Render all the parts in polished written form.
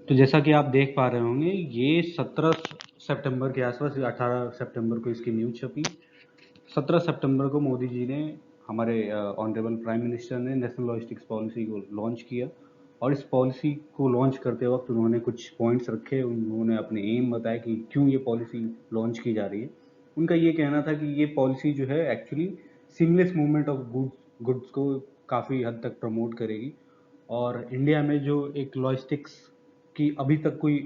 तो जैसा कि आप देख पा रहे होंगे, ये 17 सितंबर के आसपास, 18 सितंबर को इसकी न्यूज छपी। 17 सितंबर को मोदी जी ने, हमारे ऑनरेबल प्राइम मिनिस्टर ने नेशनल लॉजिस्टिक्स पॉलिसी को लॉन्च किया। और इस पॉलिसी को लॉन्च करते वक्त उन्होंने कुछ पॉइंट्स रखे, उन्होंने अपने एम बताया कि क्यों ये पॉलिसी लॉन्च की जा रही है। उनका ये कहना था कि ये पॉलिसी जो है actually seamless movement of goods को काफ़ी हद तक प्रमोट करेगी। और इंडिया में जो एक लॉजिस्टिक्स की अभी तक कोई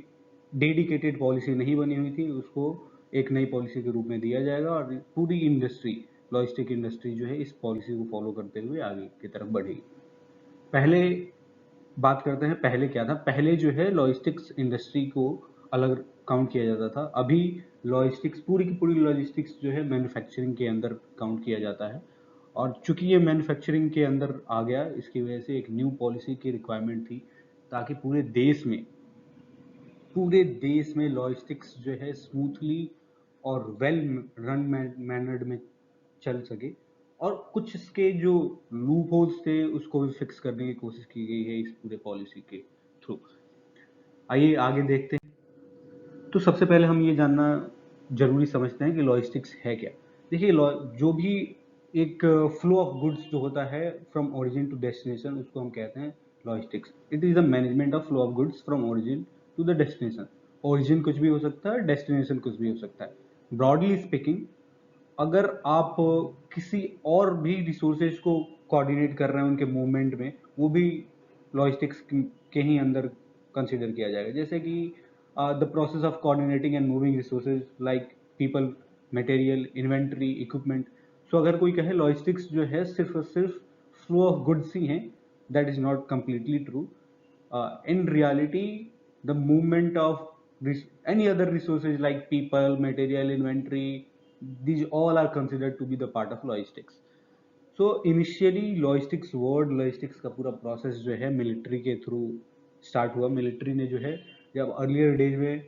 डेडिकेटेड पॉलिसी नहीं बनी हुई थी, उसको एक नई पॉलिसी के रूप में दिया जाएगा और पूरी इंडस्ट्री, लॉजिस्टिक इंडस्ट्री जो है इस पॉलिसी को फॉलो करते हुए आगे की तरफ बढ़ेगी। पहले बात करते हैं, पहले क्या था। पहले जो है लॉजिस्टिक्स इंडस्ट्री को अलग काउंट किया जाता था। अभी लॉजिस्टिक्स, पूरी की पूरी लॉजिस्टिक्स जो है मैन्युफैक्चरिंग के अंदर काउंट किया जाता है। और चूंकि ये मैन्युफैक्चरिंग के अंदर आ गया, इसकी वजह से एक न्यू पॉलिसी की रिक्वायरमेंट थी, ताकि पूरे देश में लॉजिस्टिक्स जो है स्मूथली और वेल रन मैनर्ड में चल सके। और कुछ इसके जो लूप होल्स थे उसको भी फिक्स करने की कोशिश की गई है इस पूरे पॉलिसी के थ्रू। आइए आगे देखते हैं। तो सबसे पहले हम ये जानना जरूरी समझते हैं कि लॉजिस्टिक्स है क्या। देखिए, जो भी एक फ्लो ऑफ गुड्स जो होता है फ्रॉम ओरिजिन टू डेस्टिनेशन, उसको हम कहते हैं logistics. It is the management of flow of goods from origin to the destination. Origin कुछ भी हो सकता है, डेस्टिनेशन कुछ भी हो सकता है। ब्रॉडली स्पीकिंग, अगर आप किसी और भी रिसोर्सेज को कोऑर्डिनेट कर रहे हैं उनके मूवमेंट में, वो भी लॉजिस्टिक्स के ही अंदर कंसिडर किया जाएगा। जैसे कि the process of coordinating and moving resources like people, material, inventory, equipment. So अगर कोई कहे लॉजिस्टिक्स जो है सिर्फ और सिर्फ फ्लो ऑफ गुड्स ही हैं, that is not completely true. In reality, the movement of any other resources like people, material, inventory, these all are considered to be the part of logistics. So initially logistics, word logistics का पूरा process जो है military के through start हुआ। Military ने जो है, जब अर्लियर डेज में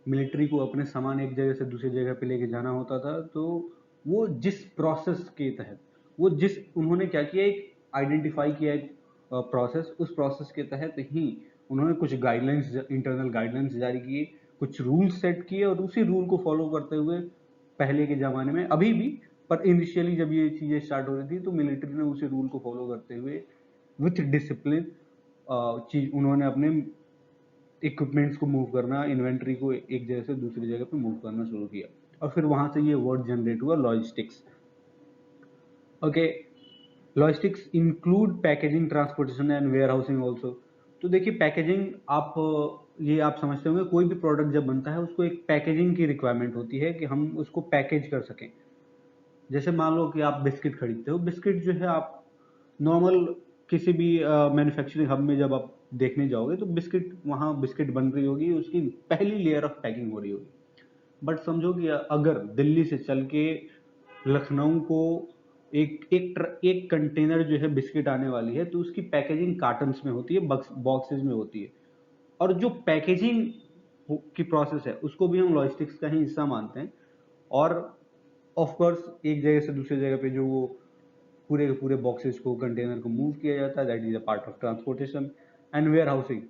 मिलिट्री को अपने सामान एक जगह से दूसरी जगह पे लेके जाना होता था, तो वो जिस प्रोसेस के तहत, वो जिस उन्होंने क्या किया, एक आइडेंटिफाई किया एक प्रोसेस, उस प्रोसेस के तहत ही उन्होंने कुछ गाइडलाइंस, इंटरनल गाइडलाइंस जारी किए, कुछ रूल सेट किए, और उसी रूल को फॉलो करते हुए पहले के ज़माने में, अभी भी, पर इनिशियली जब ये चीज़ें स्टार्ट हो रही थी तो मिलिट्री ने उसी रूल को फॉलो करते हुए विथ डिसिप्लिन चीज उन्होंने अपने इक्विपमेंट्स को मूव करना, इन्वेंट्री को एक जगह से दूसरी जगह पे मूव करना शुरू किया। और फिर वहां से ये वर्ड जनरेट हुआ logistics. Okay, logistics include packaging, transportation and warehousing also. तो देखिए, पैकेजिंग, आप ये आप समझते होंगे, कोई भी प्रोडक्ट जब बनता है उसको एक पैकेजिंग की रिक्वायरमेंट होती है कि हम उसको पैकेज कर सकें। जैसे मान लो कि आप बिस्किट खरीदते हो, बिस्किट जो है आप नॉर्मल किसी भी मैन्युफैक्चरिंग हब में जब आप देखने जाओगे तो बिस्किट, वहाँ बिस्किट बन रही होगी, उसकी पहली लेयर ऑफ पैकिंग हो रही होगी। बट समझो कि अगर दिल्ली से चल के लखनऊ को एक कंटेनर जो है बिस्किट आने वाली है, तो उसकी पैकेजिंग कार्टन्स में होती है, बॉक्सेस में होती है। और जो पैकेजिंग की प्रोसेस है उसको भी हम लॉजिस्टिक्स का ही हिस्सा मानते हैं। और ऑफ कोर्स एक जगह से दूसरी जगह पे जो वो पूरे के पूरे बॉक्सेस को, कंटेनर को मूव किया जाता है, that is a part of transportation. And warehousing,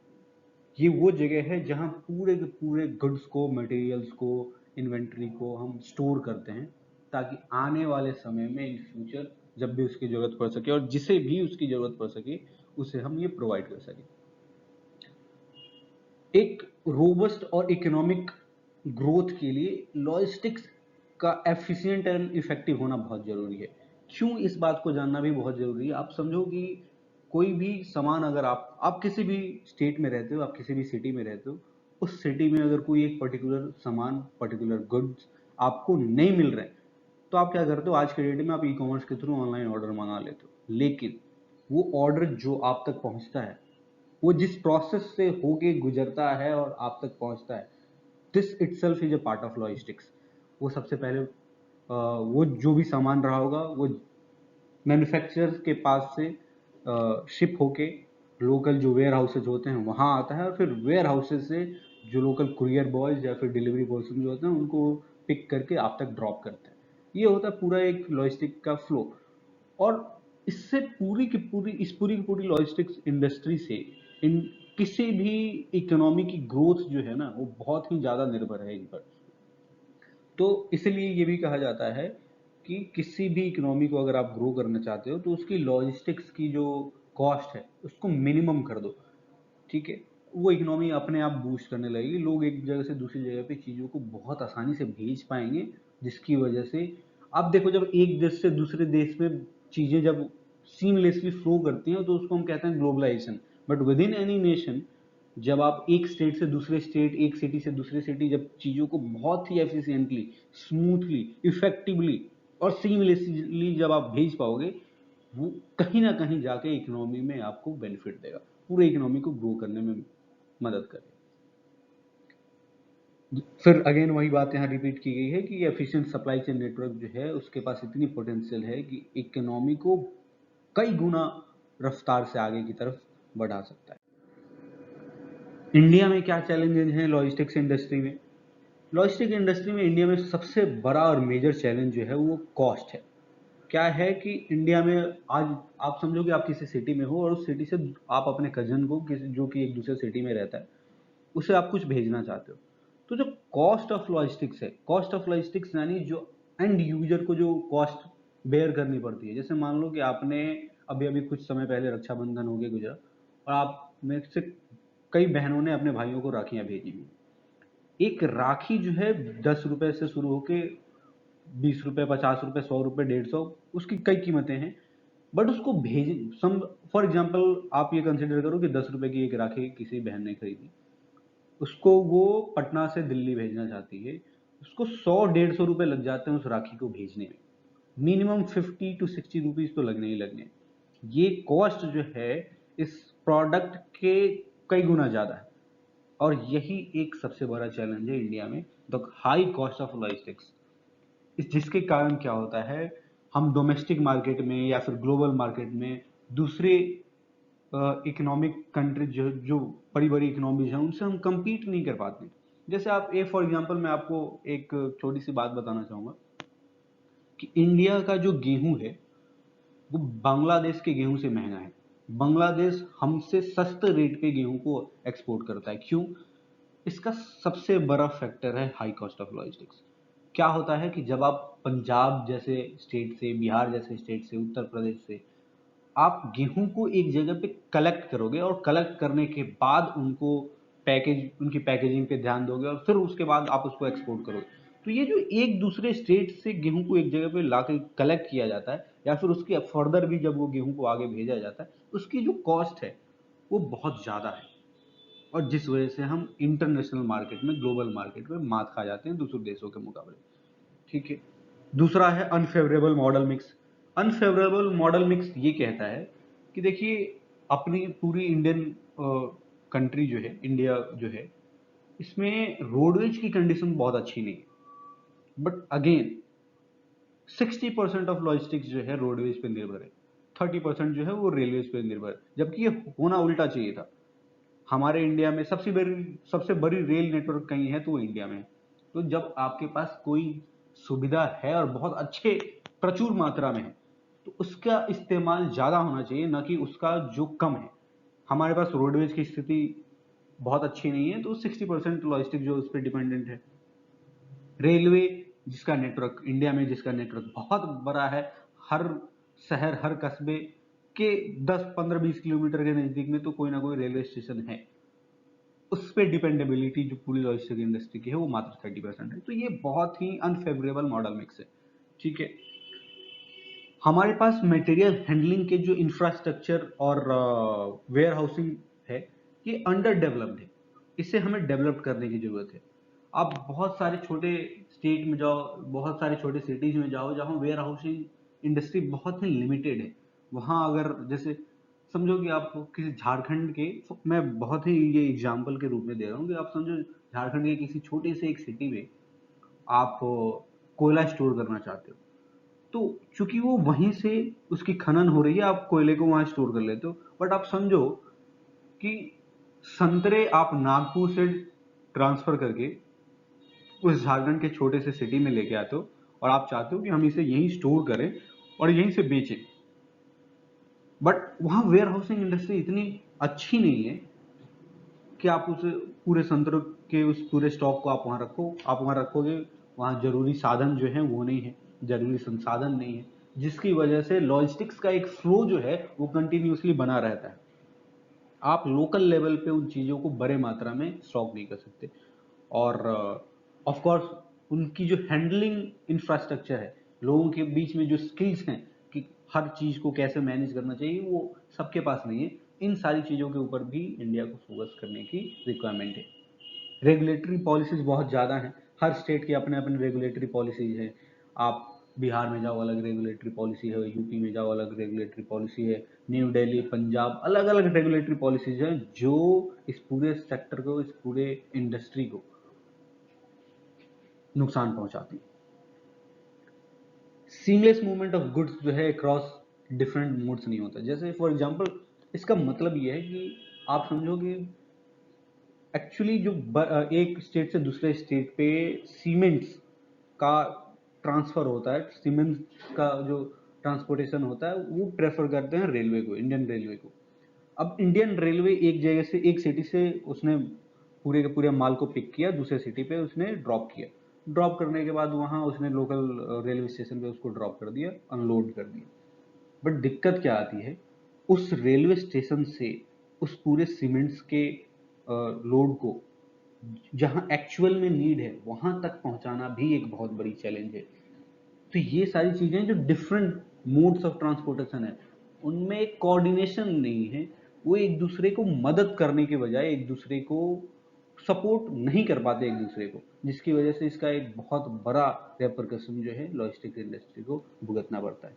ये वो जगह है जहां पूरे के पूरे गुड्स को, मटेरियल्स को, इन्वेंट्री को हम स्टोर करते हैं, ताकि आने वाले समय में इन फ्यूचर जब भी उसकी जरूरत पड़ सके, और जिसे भी उसकी जरूरत पड़ सके, उसे हम ये प्रोवाइड कर सकें। एक रोबस्ट और इकोनॉमिक ग्रोथ के लिए लॉजिस्टिक्स का एफिशिएंट एंड इफेक्टिव होना बहुत जरूरी है। क्यों, इस बात को जानना भी बहुत जरूरी है। आप समझो कि कोई भी सामान, अगर आप किसी भी स्टेट में रहते हो, आप किसी भी सिटी में रहते हो, उस सिटी में अगर कोई एक पर्टिकुलर सामान, पर्टिकुलर गुड्स आपको नहीं मिल रहे, तो आप क्या करते हो, आज के डेट में आप ई कॉमर्स के थ्रू ऑनलाइन ऑर्डर मंगा लेते हो। लेकिन वो ऑर्डर जो आप तक पहुंचता है, वो जिस प्रोसेस से होके गुजरता है और आप तक पहुंचता है, this itself is a part of logistics. वो सबसे पहले वो जो भी सामान रहा होगा, वो मैन्युफैक्चरर्स के पास से शिप होके लोकल जो वेयर हाउसेज होते हैं वहां आता है, और फिर वेयर हाउसेज से जो लोकल कुरियर बॉयज या फिर डिलीवरी पर्सन जो होते हैं उनको पिक करके आप तक ड्रॉप करते हैं। ये होता है पूरा एक लॉजिस्टिक का फ्लो। और इससे पूरी की पूरी लॉजिस्टिक्स इंडस्ट्री से इन किसी भी इकोनॉमी की ग्रोथ जो है ना वो बहुत ही ज्यादा निर्भर है इन पर। तो इसलिए ये भी कहा जाता है कि किसी भी इकोनॉमी को अगर आप ग्रो करना चाहते हो तो उसकी लॉजिस्टिक्स की जो कॉस्ट है उसको मिनिमम कर दो, ठीक है। वो इकोनॉमी अपने आप बूस्ट करने लगेगी, लोग एक जगह से दूसरी जगह पे चीज़ों को बहुत आसानी से भेज पाएंगे, जिसकी वजह से आप देखो जब एक देश से दूसरे देश में चीज़ें जब सीमलेसली फ्लो करती हैं तो उसको हम कहते हैं globalisation. But within any nation जब आप एक स्टेट से दूसरे स्टेट, एक सिटी से दूसरे सिटी जब चीज़ों को बहुत ही एफिशिएंटली, स्मूथली, इफेक्टिवली और सीमलेसली जब आप भेज पाओगे, वो कहीं ना कहीं जाके इकोनॉमी में आपको बेनिफिट देगा, पूरे इकोनॉमी को ग्रो करने में मदद करेगा। फिर अगेन वही बात यहाँ रिपीट की गई है कि एफिशिएंट सप्लाई चेन नेटवर्क जो है उसके पास इतनी पोटेंशियल है कि इकोनॉमी को कई गुना रफ्तार से आगे की तरफ बढ़ा सकता है। इंडिया में क्या चैलेंजेस हैं लॉजिस्टिक्स इंडस्ट्री में? लॉजिस्टिक इंडस्ट्री में इंडिया में सबसे बड़ा और मेजर चैलेंज जो है वो कॉस्ट है। क्या है कि इंडिया में आज आप समझो कि आप किसी सिटी में हो और उस सिटी से आप अपने कजन को किसी जो कि एक दूसरे सिटी में रहता है उसे आप कुछ भेजना चाहते हो, तो जो कॉस्ट ऑफ लॉजिस्टिक्स है, कॉस्ट ऑफ लॉजिस्टिक्स यानी जो एंड यूजर को जो कॉस्ट बेयर करनी पड़ती है। जैसे मान लो कि आपने अभी अभी कुछ समय पहले रक्षाबंधन हो गया गुजरा और आप में से कई बहनों ने अपने भाइयों को राखियां भेजी हुई। एक राखी जो है 10 रुपए से शुरू होके 20 रुपए, 50 रुपए, 100 रुपए, 150, उसकी कई कीमतें हैं। बट उसको भेज सम फॉर एग्जाम्पल आप ये कंसिडर करो कि 10 रुपए की एक राखी किसी बहन ने खरीदी, उसको वो पटना से दिल्ली भेजना चाहती है, उसको 100-150 रुपए लग जाते हैं उस राखी को भेजने में। मिनिमम 50 to 60 रुपीज तो लगने ही लगने। ये कॉस्ट जो है इस प्रोडक्ट के कई गुना ज्यादा है और यही एक सबसे बड़ा चैलेंज है इंडिया में, the high cost of logistics. इस जिसके कारण क्या होता है, हम डोमेस्टिक मार्केट में या फिर ग्लोबल मार्केट में दूसरे इकोनॉमिक कंट्री जो जो बड़ी बड़ी इकोनॉमीज हैं उनसे हम compete नहीं कर पाते। जैसे आप फॉर एग्जांपल मैं आपको एक छोटी सी बात बताना चाहूंगा कि इंडिया का जो गेहूं है वो बांग्लादेश के गेहूं से महंगा है। बांग्लादेश हमसे सस्ते रेट पे गेहूं को एक्सपोर्ट करता है। क्यों? इसका सबसे बड़ा फैक्टर है हाई कॉस्ट ऑफ लॉजिस्टिक्स। क्या होता है कि जब आप पंजाब जैसे स्टेट से, बिहार जैसे स्टेट से, उत्तर प्रदेश से आप गेहूं को एक जगह पे कलेक्ट करोगे और कलेक्ट करने के बाद उनको उनकी पैकेजिंग पे ध्यान दोगे और फिर उसके बाद आप उसको एक्सपोर्ट करोगे, तो ये जो एक दूसरे स्टेट से गेहूं को एक जगह पे लाके कलेक्ट किया जाता है या फिर उसके फर्दर भी जब वो गेहूं को आगे भेजा जाता है, उसकी जो कॉस्ट है वो बहुत ज्यादा है और जिस वजह से हम इंटरनेशनल मार्केट में, ग्लोबल मार्केट में मात खा जाते हैं दूसरे देशों के मुकाबले, ठीक है। दूसरा है unfavourable model mix. Unfavourable model mix ये कहता है कि देखिए अपनी पूरी इंडियन कंट्री जो है, इंडिया जो है, इसमें रोडवेज की कंडीशन बहुत अच्छी नहीं है। बट अगेन 60% ऑफ लॉजिस्टिक्स जो है रोडवेज पे निर्भर है, 30% जो है वो रेलवेज पे निर्भर है, जबकि ये होना उल्टा चाहिए था। हमारे इंडिया में सबसे बड़ी रेल नेटवर्क कहीं है तो वो इंडिया में है। तो जब आपके पास कोई सुविधा है और बहुत अच्छे प्रचुर मात्रा में है तो उसका इस्तेमाल ज्यादा होना चाहिए, ना कि उसका जो कम है। हमारे पास रोडवेज की स्थिति बहुत अच्छी नहीं है तो 60% लॉजिस्टिक जो उस पर डिपेंडेंट है। रेलवे जिसका नेटवर्क इंडिया में, जिसका नेटवर्क बहुत बड़ा है, हर शहर, हर कस्बे के 10, 15, 20 किलोमीटर के नजदीक में तो कोई ना कोई रेलवे स्टेशन है। उस पर डिपेंडेबिलिटी जो पूरी लॉजिस्टिक इंडस्ट्री की है वो मात्र 30% है। तो ये बहुत ही अनफेवरेबल मॉडल मिक्स है, ठीक है। हमारे पास मटेरियल हैंडलिंग के जो इंफ्रास्ट्रक्चर और वेयर हाउसिंग है ये अंडर डेवलप्ड है, इसे हमें डेवलप करने की जरूरत है। आप बहुत सारे छोटे स्टेट में जाओ, बहुत सारे छोटे सिटीज में जाओ जहाँ वेयर हाउसिंग इंडस्ट्री बहुत ही लिमिटेड है। वहाँ अगर जैसे समझो कि आप किसी झारखंड के, मैं बहुत ही ये एग्जाम्पल के रूप में दे रहा हूँ कि आप समझो झारखंड के किसी छोटे से एक सिटी में आप कोयला स्टोर करना चाहते हो, तो चूंकि वो वहीं से उसकी खनन हो रही है आप कोयले को वहां स्टोर कर लेते हो। बट आप समझो कि संतरे आप नागपुर से ट्रांसफर करके उस झारखंड के छोटे से सिटी में लेके आते हो और आप चाहते हो कि हम इसे यहीं स्टोर करें और यहीं से बेचें। बट वहां वेयर हाउसिंग इंडस्ट्री इतनी अच्छी नहीं है कि आप उस पूरे संतरों के उस पूरे स्टॉक को आप वहाँ रखो, आप वहाँ रखोगे, वहाँ जरूरी साधन जो है वो नहीं है, जरूरी संसाधन नहीं है, जिसकी वजह से लॉजिस्टिक्स का एक फ्लो जो है वो कंटिन्यूसली बना रहता है। आप लोकल लेवल पे उन चीज़ों को बड़े मात्रा में स्टॉक नहीं कर सकते। और ऑफ कोर्स उनकी जो हैंडलिंग इंफ्रास्ट्रक्चर है, लोगों के बीच में जो स्किल्स हैं कि हर चीज़ को कैसे मैनेज करना चाहिए, वो सबके पास नहीं है। इन सारी चीज़ों के ऊपर भी इंडिया को फोकस करने की रिक्वायरमेंट है। रेगुलेटरी पॉलिसीज बहुत ज़्यादा हैं, हर स्टेट की अपने अपने रेगुलेटरी पॉलिसीज हैं। आप बिहार में जाओ अलग रेगुलेटरी पॉलिसी है, यूपी में जाओ अलग रेगुलेटरी पॉलिसी है, न्यू दिल्ली, पंजाब, अलग अलग रेगुलेटरी पॉलिसीज हैं जो इस पूरे सेक्टर को, इस पूरे इंडस्ट्री को नुकसान पहुंचाती है। सीमलेस मूवमेंट ऑफ गुड्स जो है अक्रॉस डिफरेंट मोड्स नहीं होता। जैसे फॉर एग्जांपल, इसका मतलब ये है कि आप समझो कि एक्चुअली जो एक स्टेट से दूसरे स्टेट पे सीमेंट्स का ट्रांसफर होता है, सीमेंट्स का जो ट्रांसपोर्टेशन होता है वो प्रेफर करते हैं रेलवे को, इंडियन रेलवे को। अब इंडियन रेलवे एक जगह से, एक सिटी से उसने पूरे के पूरे माल को पिक किया, दूसरे सिटी पे उसने ड्रॉप किया, ड्रॉप करने के बाद वहाँ उसने लोकल रेलवे स्टेशन पे उसको ड्रॉप कर दिया, अनलोड कर दिया। बट दिक्कत क्या आती है, उस रेलवे स्टेशन से उस पूरे सीमेंट्स के लोड को जहां एक्चुअल में नीड है वहां तक पहुंचाना भी एक बहुत बड़ी चैलेंज है। तो ये सारी चीजें जो डिफरेंट मोड्स ऑफ ट्रांसपोर्टेशन है उनमें एक कोऑर्डिनेशन नहीं है, वो एक दूसरे को मदद करने के बजाय एक दूसरे को सपोर्ट नहीं कर पाते एक दूसरे को, जिसकी वजह से इसका एक बहुत बड़ा रेपरकशन जो है लॉजिस्टिक्स इंडस्ट्री को भुगतना पड़ता है।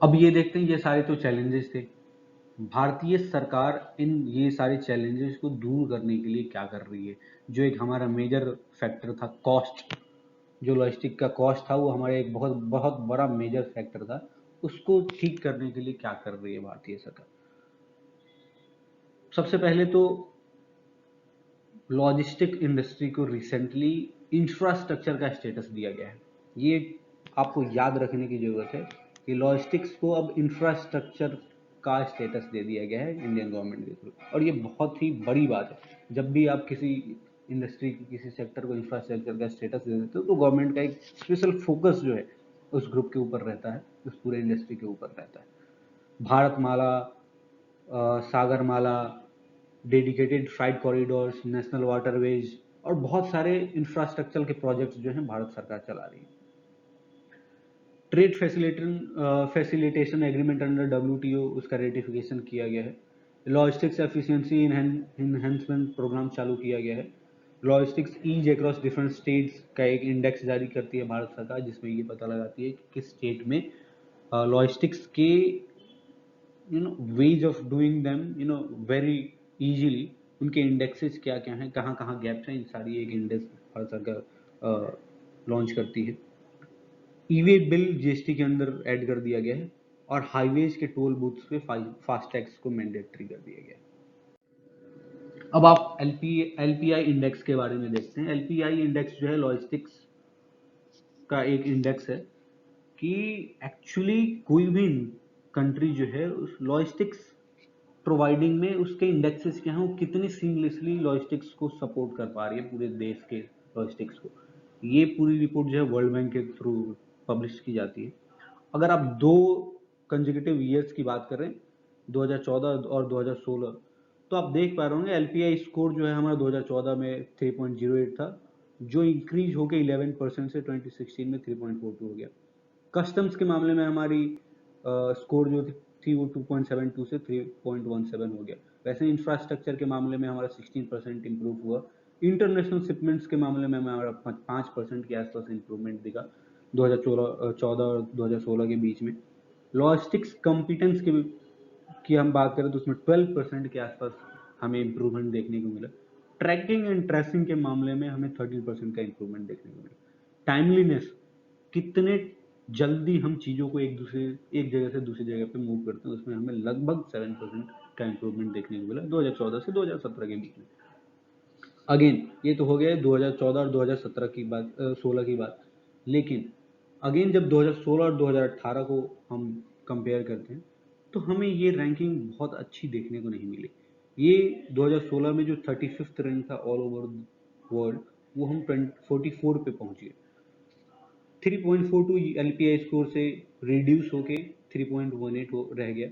अब ये देखते हैं, ये सारे तो चैलेंजेस थे। भारतीय सरकार इन ये सारे चैलेंजेस को दूर करने के लिए क्या कर रही है? जो एक हमारा मेजर फैक्टर था कॉस्ट, जो लॉजिस्टिक का कॉस्ट था वो हमारे एक बहुत बहुत बड़ा मेजर फैक्टर था, उसको ठीक करने के लिए क्या कर रही है भारतीय सरकार? सबसे पहले तो लॉजिस्टिक इंडस्ट्री को रिसेंटली इंफ्रास्ट्रक्चर का स्टेटस दिया गया है। ये आपको याद रखने की जरूरत है कि लॉजिस्टिक्स को अब इंफ्रास्ट्रक्चर का स्टेटस दे दिया गया है इंडियन गवर्नमेंट के थ्रू, और ये बहुत ही बड़ी बात है। जब भी आप किसी इंडस्ट्री, किसी सेक्टर को इंफ्रास्ट्रक्चर का स्टेटस दे देते हो तो गवर्नमेंट का एक स्पेशल फोकस जो है उस ग्रुप के ऊपर रहता है, उस पूरे इंडस्ट्री के ऊपर रहता है। Bharatmala, Sagarmala, dedicated freight corridors, national waterways और बहुत सारे इंफ्रास्ट्रक्चर के प्रोजेक्ट्स जो हैं भारत सरकार चला रही है। Trade facilitation agreement under WTO, उसका रेटिफिकेशन किया गया है। लॉजिस्टिक्स एफिशिएंसी इनहेंसमेंट प्रोग्राम चालू किया गया है। Logistics ease across different states का एक इंडेक्स जारी करती है भारत सरकार, जिसमें ये पता लगाती है कि किस स्टेट में लॉजिस्टिक्स के ways of doing them very easily, उनके इंडेक्सेस क्या क्या हैं, कहाँ कहाँ गैप्स हैं, इन सारी एक इंडेक्स भारत सरकार लॉन्च करती है। ईवे बिल GST के अंदर ऐड कर दिया गया है, और हाईवेज के टोल बूथ्स पे फास्टैग्स को मैंडेटरी कर दिया गया है। अब आप LPI इंडेक्स के बारे में देखते हैं। LPI इंडेक्स जो है लॉजिस्टिक्स का एक इंडेक्स है कि एक्चुअली कोई भी कंट्री जो है उस लॉजिस्टिक्स प्रोवाइडिंग में उसके इंडेक्सेस क्या हैं, वो कितनी सीमलेसली लॉजिस्टिक्स को सपोर्ट कर पा रही है, पूरे देश के लॉजिस्टिक्स को। ये पूरी रिपोर्ट जो है वर्ल्ड बैंक के थ्रू पब्लिश की जाती है। अगर आप दो कंसेक्यूटिव ईयर्स की बात करें, 2014 और 2016, तो आप देख पा रहे होंगे LPI स्कोर जो है हमारा 2014 में 3.08 था, जो इंक्रीज होकर 11% से 2016 में 3.42 हो गया। कस्टम्स के मामले में हमारी स्कोर जो थी वो 2.72 से 3.17 हो गया। वैसे इंफ्रास्ट्रक्चर के मामले में हमारा 16% इंप्रूव हुआ। इंटरनेशनल शिपमेंट्स के मामले में हमारा 5% के आसपास इंप्रूवमेंट दिखा 2014 और 2016 के बीच में। लॉजिस्टिक्स कॉम्पिटेंस की हम बात करें तो उसमें 12% के आसपास हमें इम्प्रूवमेंट देखने को मिला। ट्रैकिंग एंड ट्रेसिंग के मामले में हमें 13% का इम्प्रूवमेंट देखने को मिला। टाइमलीनेस, कितने जल्दी हम चीज़ों को एक जगह से दूसरी जगह पे मूव करते हैं, उसमें हमें लगभग 7% का इम्प्रूवमेंट देखने को मिला 2014 से 2017 के बीच में। अगेन ये तो हो गया 2014 और 2017 की बात, 16 की बात। लेकिन अगेन जब 2016 और 2018 को हम कंपेयर करते हैं तो हमें ये रैंकिंग बहुत अच्छी देखने को नहीं मिली। ये 2016 में जो 35th रैंक था ऑल ओवर वर्ल्ड, वो हम 44 पे पहुंचे। 3.42 LPI स्कोर से रिड्यूस होके 3.18 रह गया।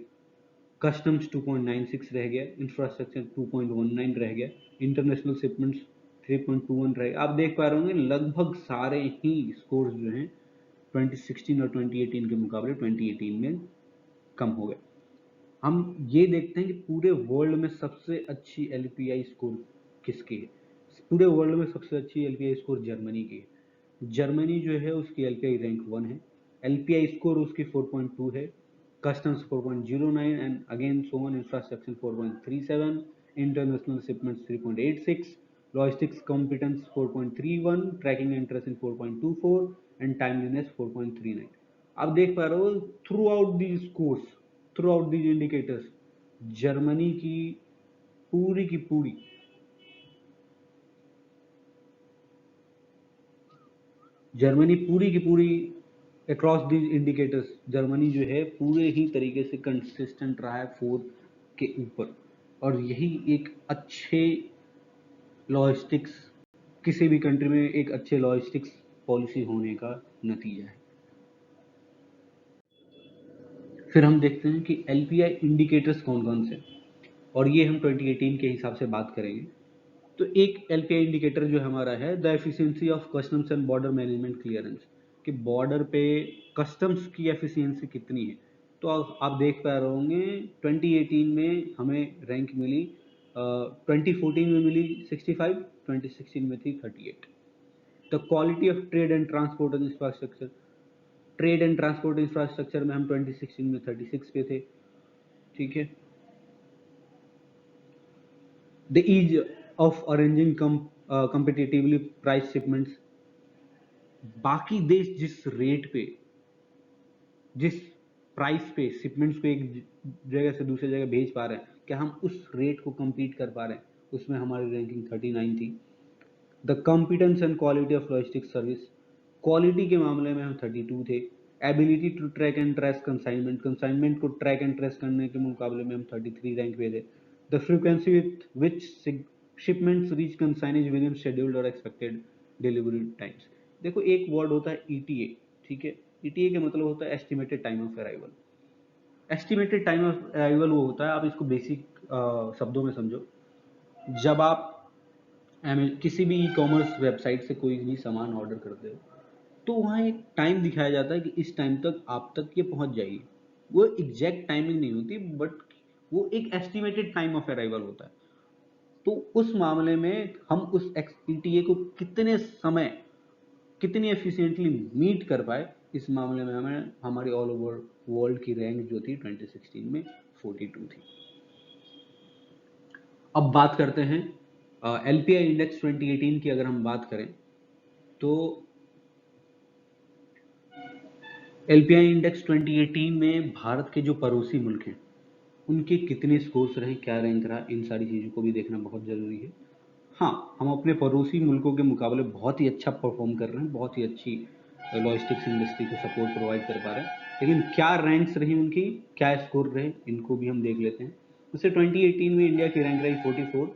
कस्टम्स 2.96 रह गया, इंफ्रास्ट्रक्चर 2.19 रह गया, इंटरनेशनल शिपमेंट्स 3.21 रह गया। आप देख पा रहे होंगे लगभग सारे ही स्कोर्स जो हैं 2016 और 2018 के मुकाबले 2018 में कम हो गए। हम ये देखते हैं कि पूरे वर्ल्ड में सबसे अच्छी LPI स्कोर किसकी है। पूरे वर्ल्ड में सबसे अच्छी LPI स्कोर जर्मनी की है। जर्मनी जो है उसकी LPI रैंक 1 है, LPI स्कोर उसकी 4.2 है, customs 4.09 and again so on, infrastructure 4.37, international shipments 3.86, logistics competence 4.31, tracking and tracing 4.24 and timeliness 4.39। आप देख पा रहे हो through out these scores, through out these indicators, Germany की पूरी की पूरी जर्मनी पूरी की पूरी अक्रॉस दीज इंडिकेटर्स, जर्मनी जो है पूरे ही तरीके से कंसिस्टेंट रहा है 4 के ऊपर। और यही एक अच्छे लॉजिस्टिक्स, किसी भी कंट्री में एक अच्छे लॉजिस्टिक्स पॉलिसी होने का नतीजा है। फिर हम देखते हैं कि LPI इंडिकेटर्स कौन कौन से, और ये हम 2018 के हिसाब से बात करेंगे। तो एक LPI इंडिकेटर जो हमारा है the efficiency of customs and border management clearance, कि बॉर्डर पे कस्टम्स की एफिशिएंसी कितनी है। तो आप देख पा रहे होंगे 2018 में हमें रैंक मिली, 2014 में मिली 65, 2016 में थी 38। The quality of trade and transport and infrastructure, trade and transport infrastructure में हम 2016 में 36 पे थे, ठीक है। The ease of arranging competitively price shipments, बाकी देश जिस रेट पे, जिस प्राइस पे शिपमेंट्स को एक जगह से दूसरी जगह भेज पा रहे हैं, क्या हम उस रेट को compete कर पा रहे हैं, उसमें हमारी रैंकिंग 39 थी। The competence and quality of logistic service, quality के मामले में हम 32 थे। Ability to track and trace consignment, consignment को ट्रैक एंड ट्रेस करने के मुकाबले में हम 33 रैंक पे थे। The frequency with which shipments reach consignee within scheduled और एक्सपेक्टेड डिलीवरी टाइम्स। देखो एक वर्ड होता है ETA, ठीक है। ETA का मतलब होता है estimated time of arrival. Estimated time of arrival वो होता है, आप इसको बेसिक शब्दों में समझो, जब आप किसी भी E-कॉमर्स वेबसाइट से कोई भी सामान ऑर्डर करते हो तो वहाँ एक टाइम दिखाया जाता है कि इस टाइम तक आप तक ये पहुंच जाएगी। वो एग्जैक्ट टाइमिंग नहीं होती, बट वो एक एस्टिमेटेड टाइम ऑफ अराइवल होता है। तो उस मामले में हम उस ETA को कितने समय, कितनी एफिशिएंटली मीट कर पाए, इस मामले में हमें हमारी ऑल ओवर वर्ल्ड की रैंक जो थी 2016 में 42 थी। अब बात करते हैं LPI इंडेक्स 2018 की। अगर हम बात करें तो LPI इंडेक्स 2018 में भारत के जो पड़ोसी मुल्क हैं उनके कितने स्कोर्स रहे, क्या रैंक रहा, इन सारी चीज़ों को भी देखना बहुत ज़रूरी है। हाँ, हम अपने पड़ोसी मुल्कों के मुकाबले बहुत ही अच्छा परफॉर्म कर रहे हैं, बहुत ही अच्छी लॉजिस्टिक्स इंडस्ट्री को सपोर्ट प्रोवाइड कर पा रहे हैं। लेकिन क्या रैंक्स रही उनकी, क्या स्कोर रहे, इनको भी हम देख लेते हैं। जैसे 2018 में इंडिया की रैंक रही 44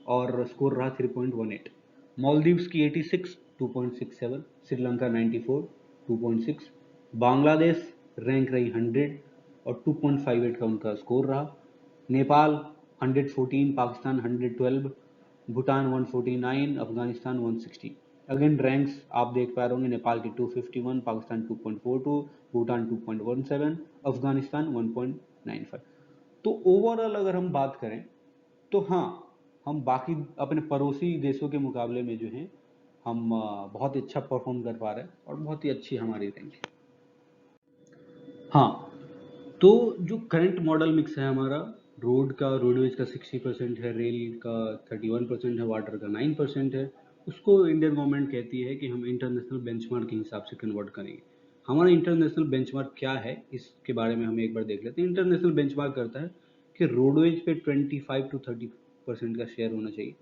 और स्कोर रहा 3.18। मालदीव्स की 86, 2.67। श्रीलंका 94, 2.6। बांग्लादेश रैंक रही 100 और 2.58 का उनका स्कोर रहा। नेपाल 114, पाकिस्तान 112, भूटान 149, अफगानिस्तान 160। अगेन रैंक्स आप देख पा रहे होंगे, नेपाल की 251, पाकिस्तान 2.42, भूटान 2.17, अफगानिस्तान 1.95। तो ओवरऑल अगर हम बात करें तो हाँ, हम बाकी अपने पड़ोसी देशों के मुकाबले में जो है हम बहुत ही अच्छा परफॉर्म कर पा रहे हैं और बहुत ही अच्छी हमारी रैंक है। हाँ, तो जो करंट मॉडल मिक्स है हमारा, रोडवेज का 60% है, रेल का 31% है, वाटर का 9% है, उसको इंडियन गवर्नमेंट कहती है कि हम इंटरनेशनल बेंचमार्क के हिसाब से कन्वर्ट करेंगे। हमारा इंटरनेशनल बेंचमार्क क्या है, इसके बारे में हम एक बार देख लेते हैं। इंटरनेशनल बेंचमार्क करता है कि रोडवेज पे 25 to 30% का शेयर होना चाहिए,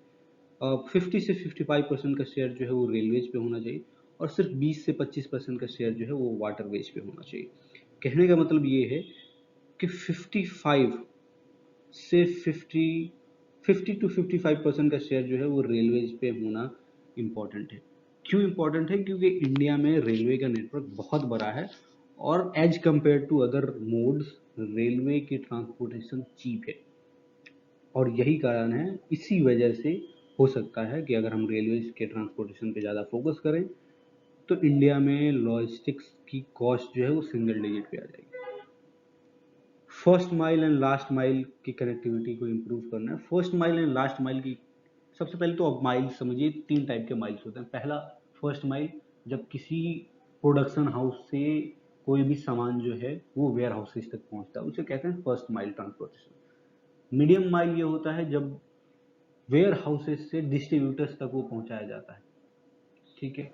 50 से 55% का शेयर जो है वो रेलवेज पे होना चाहिए, और सिर्फ 20 से 25% का शेयर जो है वो वाटरवेज पे होना चाहिए। कहने का मतलब ये है कि 55 से 50 50 to 55% का शेयर जो है वो रेलवेज पे होना इम्पोर्टेंट है। क्यों इम्पोर्टेंट है? क्योंकि इंडिया में रेलवे का नेटवर्क बहुत बड़ा है और as compare to other modes railway की ट्रांसपोर्टेशन चीप है, और यही कारण है, इसी वजह से हो सकता है कि अगर हम रेलवे के ट्रांसपोर्टेशन पे ज़्यादा फोकस करें तो इंडिया में लॉजिस्टिक्स की कॉस्ट जो है वो सिंगल डिजिट पे आ जाएगी। First mile and last mile की कनेक्टिविटी को इम्प्रूव करना है। First mile and last mile की, सबसे पहले तो अब माइल समझिए, 3 टाइप के माइल्स होते हैं। पहला फर्स्ट माइल, जब किसी प्रोडक्शन हाउस से कोई भी सामान जो है वो वेयर हाउसेज तक पहुंचता है, उसे कहते हैं first mile transportation. Medium mile ये होता है जब वेयर हाउसेज से डिस्ट्रीब्यूटर्स तक वो पहुंचाया जाता है, ठीक है।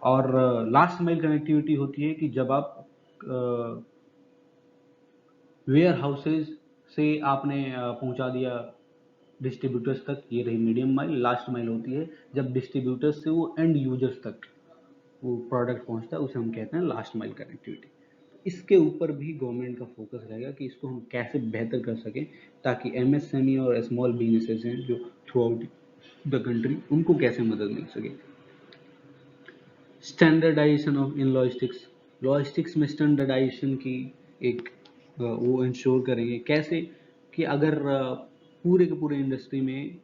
और लास्ट माइल कनेक्टिविटी होती है कि जब आप वेयर हाउसेज से आपने पहुंचा दिया डिस्ट्रीब्यूटर्स तक, ये रही मीडियम माइल। लास्ट माइल होती है जब डिस्ट्रीब्यूटर्स से वो एंड यूजर्स तक वो प्रोडक्ट पहुंचता है, उसे हम कहते हैं लास्ट माइल कनेक्टिविटी। इसके ऊपर भी गवर्नमेंट का फोकस रहेगा कि इसको हम कैसे बेहतर कर सकें, ताकि एमएसएमई और स्मॉल बिजनेसेस हैं जो थ्रू आउट द कंट्री, उनको कैसे मदद मिल सके। Standardization of in logistics, logistics में स्टैंडर्डाइजेशन की एक वो इंश्योर करेंगे कैसे कि अगर पूरे के पूरे इंडस्ट्री में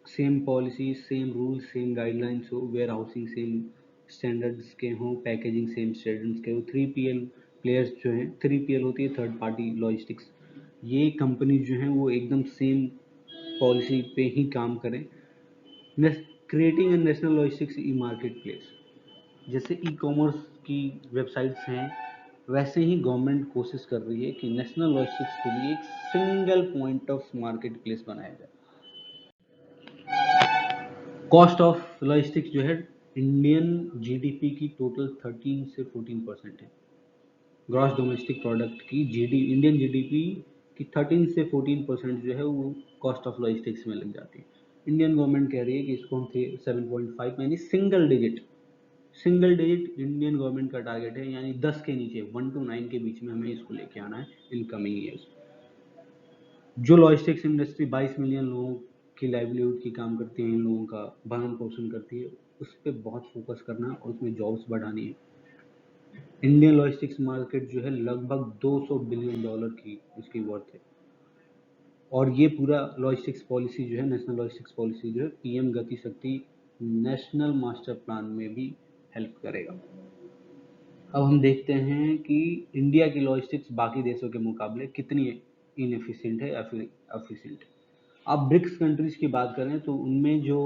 same policy, same rule, same guidelines हो, वेयर हाउसिंग सेम स्टैंडर्ड्स के हों, पैकेजिंग सेम स्टैंडर्ड्स के हो। 3PL प्लेयर्स जो हैं, 3PL होती है थर्ड पार्टी लॉजिस्टिक्स, ये कंपनी जो हैं वो एकदम सेम पॉलिसी पे ही काम करें। Creating a national logistics E market place, जैसे ई कॉमर्स की वेबसाइट्स हैं, वैसे ही गवर्नमेंट कोशिश कर रही है कि नेशनल लॉजिस्टिक्स के लिए एक single point of market place बनाया जाए। कॉस्ट ऑफ लॉजिस्टिक्स जो है इंडियन जीडीपी की टोटल 13 से 14% है। ग्रॉस डोमेस्टिक प्रोडक्ट की इंडियन जीडीपी की 13 से 14% जो है वो कॉस्ट ऑफ लॉजिस्टिक्स में लग जाती है। इंडियन गवर्नमेंट कह रही है कि इसको हम 7.5 यानी सिंगल डिजिट इंडियन गवर्नमेंट का टारगेट है, यानी 10 के नीचे 1 to 9 के बीच में हमें इसको लेके आना है इन कमिंग ईयर्स। जो लॉजिस्टिक्स इंडस्ट्री 22 मिलियन लोगों की लाइवलीहुड की काम करती है, इन लोगों का भरण पोषण करती है, उस पर बहुत फोकस करना और उसमें जॉब्स बढ़ानी है। इंडियन लॉजिस्टिक्स मार्केट जो है लगभग $200 बिलियन की इसकी वर्थ है, और ये पूरा लॉजिस्टिक्स पॉलिसी जो है, नेशनल लॉजिस्टिक्स पॉलिसी जो है, पीएम गति शक्ति नेशनल मास्टर प्लान में भी हेल्प करेगा। अब हम देखते हैं कि इंडिया की लॉजिस्टिक्स बाकी देशों के मुकाबले कितनी इनएफिशिएंट है, एफिशिएंट है। आप ब्रिक्स कंट्रीज की बात करें तो उनमें जो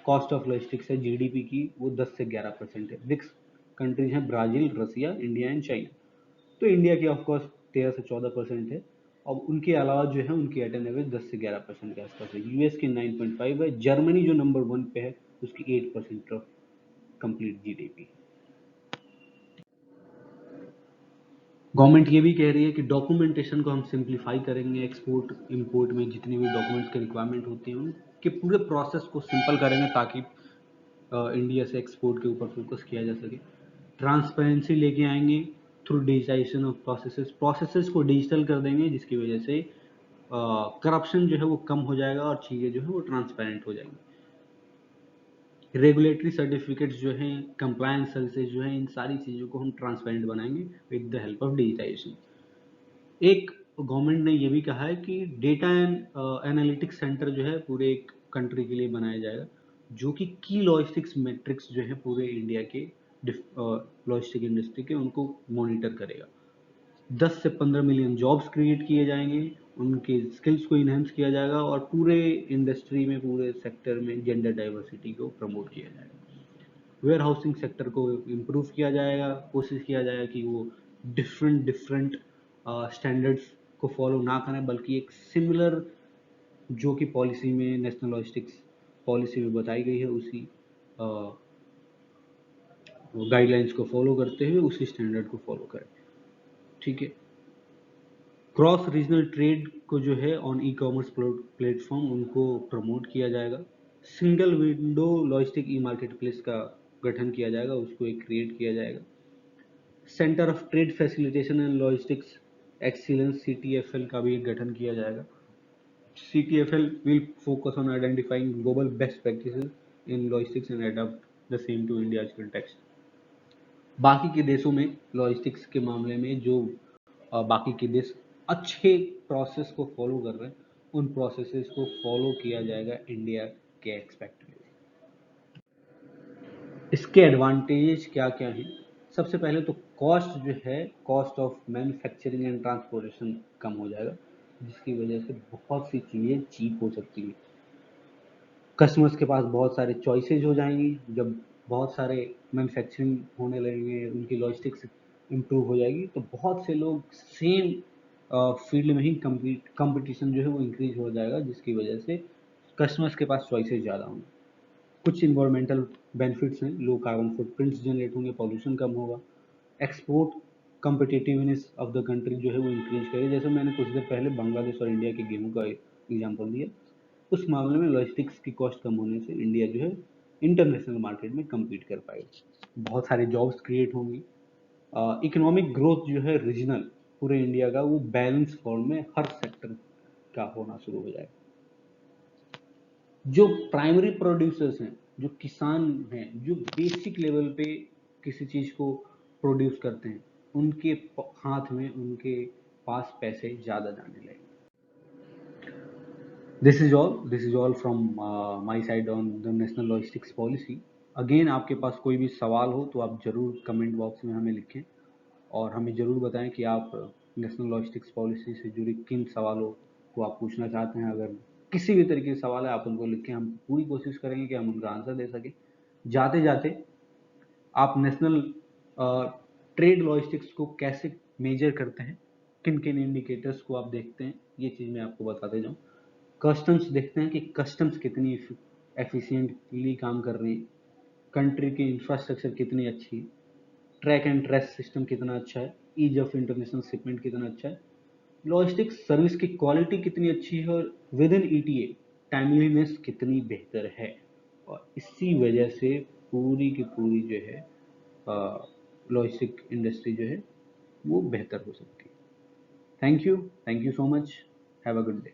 कॉस्ट ऑफ लॉजिस्टिक्स है जीडीपी की, वो 10 से 11% है। ब्रिक्स कंट्रीज हैं Brazil, Russia, India and China. तो इंडिया की ऑफकोर्स 13 से 14% है, और उनके अलावा जो है उनकी एट एन एवरेज 10 से 11% के आसपास है। यूएस की 9.5 है। जर्मनी जो नंबर 1 पे है उसकी 8% ऑफ कंप्लीट जीडीपी। गवर्नमेंट ये भी कह रही है कि डॉक्यूमेंटेशन को हम सिंप्लीफाई करेंगे, एक्सपोर्ट इंपोर्ट में जितनी भी डॉक्यूमेंट्स की रिक्वायरमेंट होती है उनके पूरे प्रोसेस को सिंपल करेंगे, ताकि इंडिया से एक्सपोर्ट के ऊपर फोकस किया जा सके। ट्रांसपेरेंसी लेके आएंगे थ्रू डिजिटाइजेशन ऑफ प्रोसेसेस को डिजिटल कर देंगे, जिसकी वजह से करप्शन जो है वो कम हो जाएगा और चीज़ें जो है वो ट्रांसपेरेंट हो जाएंगी। रेगुलेटरी सर्टिफिकेट्स जो हैं, कंप्लायंस सर्विसेज जो हैं, इन सारी चीज़ों को हम ट्रांसपेरेंट बनाएंगे with the help of digitization. एक गवर्नमेंट ने ये भी कहा है कि डेटा एंड एनालिटिक्स सेंटर जो है पूरे एक कंट्री के लिए बनाया जाएगा, जो कि की लॉजिस्टिक्स मैट्रिक्स जो है पूरे इंडिया के लॉजिस्टिक इंडस्ट्री के, उनको मॉनिटर करेगा। 10 से 15 मिलियन जॉब्स क्रिएट किए जाएंगे, उनके स्किल्स को इन्हेंस किया जाएगा, और पूरे इंडस्ट्री में, पूरे सेक्टर में जेंडर डाइवर्सिटी को प्रमोट किया जाएगा। वेयर हाउसिंग सेक्टर को इम्प्रूव किया जाएगा, कोशिश किया जाएगा कि वो डिफरेंट स्टैंडर्ड्स को फॉलो ना करें, बल्कि एक सिमिलर जो कि पॉलिसी में, नेशनल लॉजिस्टिक्स पॉलिसी में बताई गई है, उसी गाइडलाइंस को फॉलो करते हुए उसी स्टैंडर्ड को फॉलो करें, ठीक है। क्रॉस रीजनल ट्रेड को जो है ऑन ई कॉमर्स प्लेटफॉर्म, उनको प्रमोट किया जाएगा। सिंगल विंडो लॉजिस्टिक ई मार्केट प्लेस का गठन किया जाएगा, उसको एक क्रिएट किया जाएगा। Centre of trade facilitation and logistics excellence, CTFL का भी एक गठन किया जाएगा। CTFL will focus on identifying global best practices in logistics and adapt the same to India's context. बाकी के देशों में लॉजिस्टिक्स के मामले में जो बाकी के देश अच्छे प्रोसेस को फॉलो कर रहे हैं, उन प्रोसेसेस को फॉलो किया जाएगा इंडिया के एक्सपेक्ट में। इसके एडवांटेज क्या क्या हैं? सबसे पहले तो कॉस्ट जो है, cost of manufacturing and transportation कम हो जाएगा, जिसकी वजह से बहुत सी चीज़ें चीप हो सकती है। कस्टमर्स के पास बहुत सारे चॉइसेज हो जाएंगी। जब बहुत सारे मैन्युफैक्चरिंग होने लगेंगे, उनकी लॉजिस्टिक्स इम्प्रूव हो जाएगी, तो बहुत से लोग सेम फील्ड में ही कंपटीशन जो है वो इंक्रीज हो जाएगा, जिसकी वजह से कस्टमर्स के पास चॉइसेस ज़्यादा होंगे। कुछ इन्वायरमेंटल बेनिफिट्स हैं, लो कार्बन फुटप्रिंट्स जनरेट होंगे, पॉल्यूशन कम होगा, export competitiveness of the country जो है वो इंक्रीज करेगी। जैसे मैंने कुछ देर पहले बांग्लादेश और इंडिया के गेहूं का एग्जांपल दिया, उस मामले में लॉजिस्टिक्स की कॉस्ट कम होने से इंडिया जो है इंटरनेशनल मार्केट में कम्पीट कर पाएगा। बहुत सारे जॉब्स क्रिएट होंगी। इकोनॉमिक ग्रोथ जो है रीजनल पूरे इंडिया का, वो बैलेंस फॉर्म में हर सेक्टर का होना शुरू हो जाएगा। जो प्राइमरी प्रोड्यूसर्स हैं, जो किसान हैं, जो बेसिक लेवल पे किसी चीज को प्रोड्यूस करते हैं, उनके हाथ में, उनके पास पैसे ज्यादा जाने लगेंगे। This is all from my side on the national logistics policy. Again आपके पास कोई भी सवाल हो तो आप जरूर कमेंट बॉक्स में हमें लिखें और हमें ज़रूर बताएं कि आप नेशनल लॉजिस्टिक्स पॉलिसी से जुड़े किन सवालों को आप पूछना चाहते हैं। अगर किसी भी तरीके के सवाल है आप उनको लिखें, हम पूरी कोशिश करेंगे कि हम उनका आंसर दे सकें। जाते जाते आप नेशनल ट्रेड लॉजिस्टिक्स को कैसे मेजर करते हैं, किन किन इंडिकेटर्स को आप देखते हैं, ये चीज़ मैं आपको बताते जाऊँ। कस्टम्स देखते हैं कि कस्टम्स कितनी एफिशिएंटली काम कर रही है, कंट्री की इंफ्रास्ट्रक्चर कितनी अच्छी है, ट्रैक एंड ट्रेस सिस्टम कितना अच्छा है, ईज ऑफ इंटरनेशनल शिपमेंट कितना अच्छा है, लॉजिस्टिक्स सर्विस की क्वालिटी कितनी अच्छी है, और विद इन ईटीए टाइमलीनेस कितनी बेहतर है। और इसी वजह से पूरी की पूरी जो है लॉजिस्टिक इंडस्ट्री जो है वो बेहतर हो सकती है। Thank you so much, have a good day.